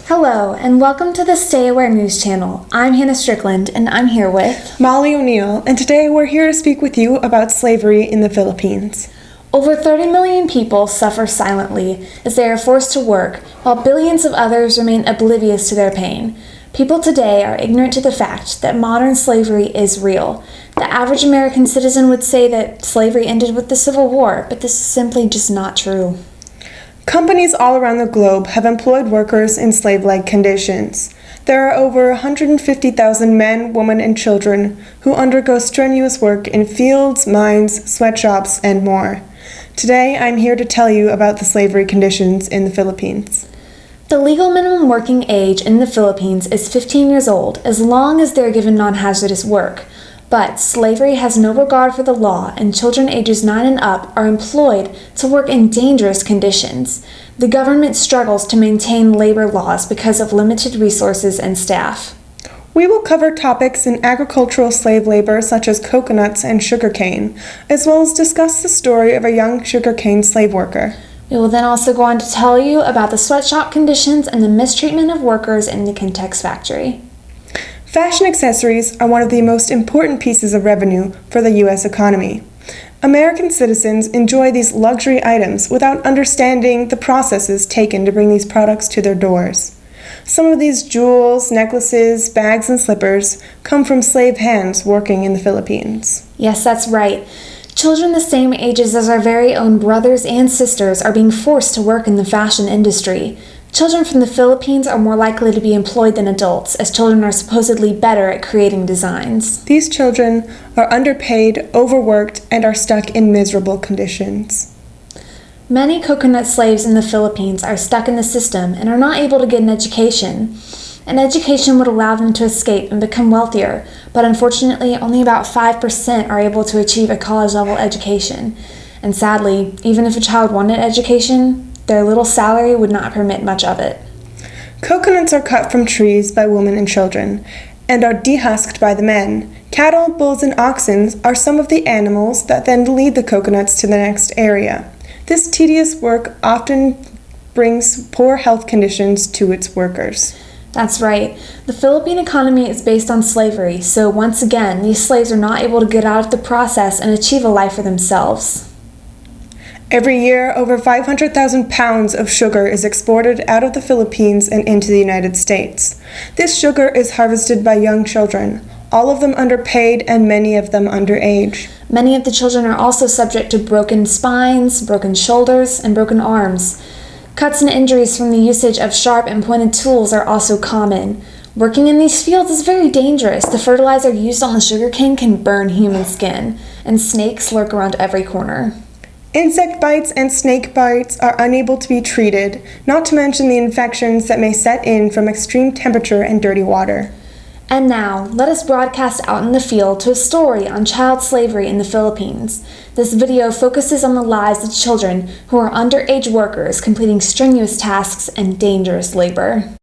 Hello, and welcome to the Stay Aware News Channel. I'm Hannah Strickland, and I'm here with Molly O'Neill, and today we're here to speak with you about slavery in the Philippines. Over 30 million people suffer silently as they are forced to work, while billions of others remain oblivious to their pain. People today are ignorant to the fact that modern slavery is real. The average American citizen would say that slavery ended with the Civil War, but this is simply just not true. Companies all around the globe have employed workers in slave-like conditions. There are over 150,000 men, women, and children who undergo strenuous work in fields, mines, sweatshops, and more. Today, I'm here to tell you about the slavery conditions in the Philippines. The legal minimum working age in the Philippines is 15 years old, as long as they are given non-hazardous work. But slavery has no regard for the law, and children ages 9 and up are employed to work in dangerous conditions. The government struggles to maintain labor laws because of limited resources and staff. We will cover topics in agricultural slave labor such as coconuts and sugarcane, as well as discuss the story of a young sugarcane slave worker. We will then also go on to tell you about the sweatshop conditions and the mistreatment of workers in the Kintex factory. Fashion accessories are one of the most important pieces of revenue for the U.S. economy. American citizens enjoy these luxury items without understanding the processes taken to bring these products to their doors. Some of these jewels, necklaces, bags, and slippers come from slave hands working in the Philippines. Yes, that's right. Children the same ages as our very own brothers and sisters are being forced to work in the fashion industry. Children from the Philippines are more likely to be employed than adults, as children are supposedly better at creating designs. These children are underpaid, overworked, and are stuck in miserable conditions. Many coconut slaves in the Philippines are stuck in the system and are not able to get an education. An education would allow them to escape and become wealthier, but unfortunately only about 5% are able to achieve a college-level education. And sadly, even if a child wanted education, their little salary would not permit much of it. Coconuts are cut from trees by women and children, and are dehusked by the men. Cattle, bulls, and oxen are some of the animals that then lead the coconuts to the next area. This tedious work often brings poor health conditions to its workers. That's right. The Philippine economy is based on slavery, so once again, these slaves are not able to get out of the process and achieve a life for themselves. Every year, over 500,000 pounds of sugar is exported out of the Philippines and into the United States. This sugar is harvested by young children, all of them underpaid and many of them underage. Many of the children are also subject to broken spines, broken shoulders, and broken arms. Cuts and injuries from the usage of sharp and pointed tools are also common. Working in these fields is very dangerous. The fertilizer used on the sugarcane can burn human skin, and snakes lurk around every corner. Insect bites and snake bites are unable to be treated, not to mention the infections that may set in from extreme temperature and dirty water. And now, let us broadcast out in the field to a story on child slavery in the Philippines. This video focuses on the lives of children who are underage workers completing strenuous tasks and dangerous labor.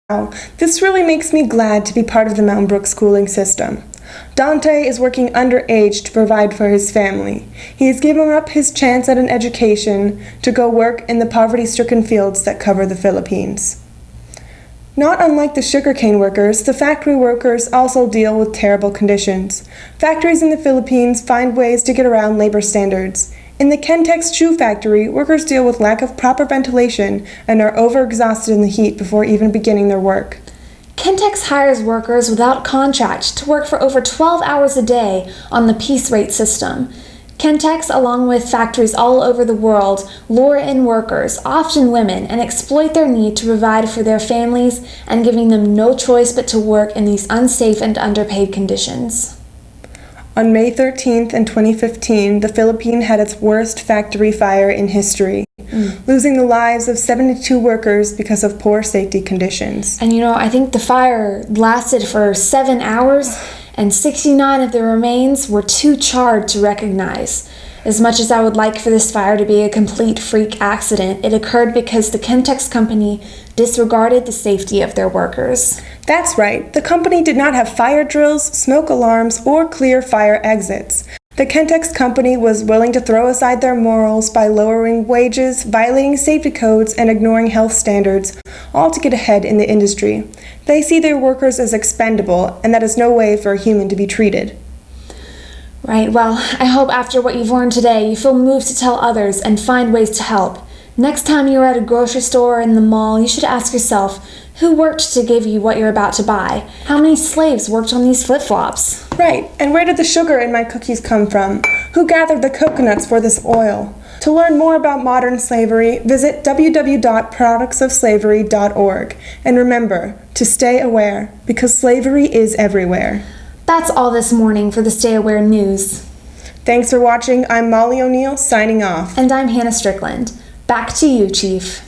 Wow, this really makes me glad to be part of the Mountain Brook schooling system. Dante is working underage to provide for his family. He has given up his chance at an education to go work in the poverty-stricken fields that cover the Philippines. Not unlike the sugarcane workers, the factory workers also deal with terrible conditions. Factories in the Philippines find ways to get around labor standards. In the Kintex shoe factory, workers deal with lack of proper ventilation and are overexhausted in the heat before even beginning their work. Kintex hires workers without contract to work for over 12 hours a day on the piece rate system. Kintex, along with factories all over the world, lure in workers, often women, and exploit their need to provide for their families and giving them no choice but to work in these unsafe and underpaid conditions. On May 13th in 2015, the Philippines had its worst factory fire in history, losing the lives of 72 workers because of poor safety conditions. And I think the fire lasted for 7 hours, and 69 of the remains were too charred to recognize. As much as I would like for this fire to be a complete freak accident, it occurred because the Kintex company disregarded the safety of their workers. That's right. The company did not have fire drills, smoke alarms, or clear fire exits. The Kentex company was willing to throw aside their morals by lowering wages, violating safety codes, and ignoring health standards, all to get ahead in the industry. They see their workers as expendable, and that is no way for a human to be treated. Right, well, I hope after what you've learned today, you feel moved to tell others and find ways to help. Next time you're at a grocery store or in the mall, you should ask yourself, who worked to give you what you're about to buy? How many slaves worked on these flip-flops? Right, and where did the sugar in my cookies come from? Who gathered the coconuts for this oil? To learn more about modern slavery, visit www.productsofslavery.org. And remember to stay aware, because slavery is everywhere. That's all this morning for the Stay Aware News. Thanks for watching. I'm Molly O'Neill, signing off. And I'm Hannah Strickland. Back to you, Chief.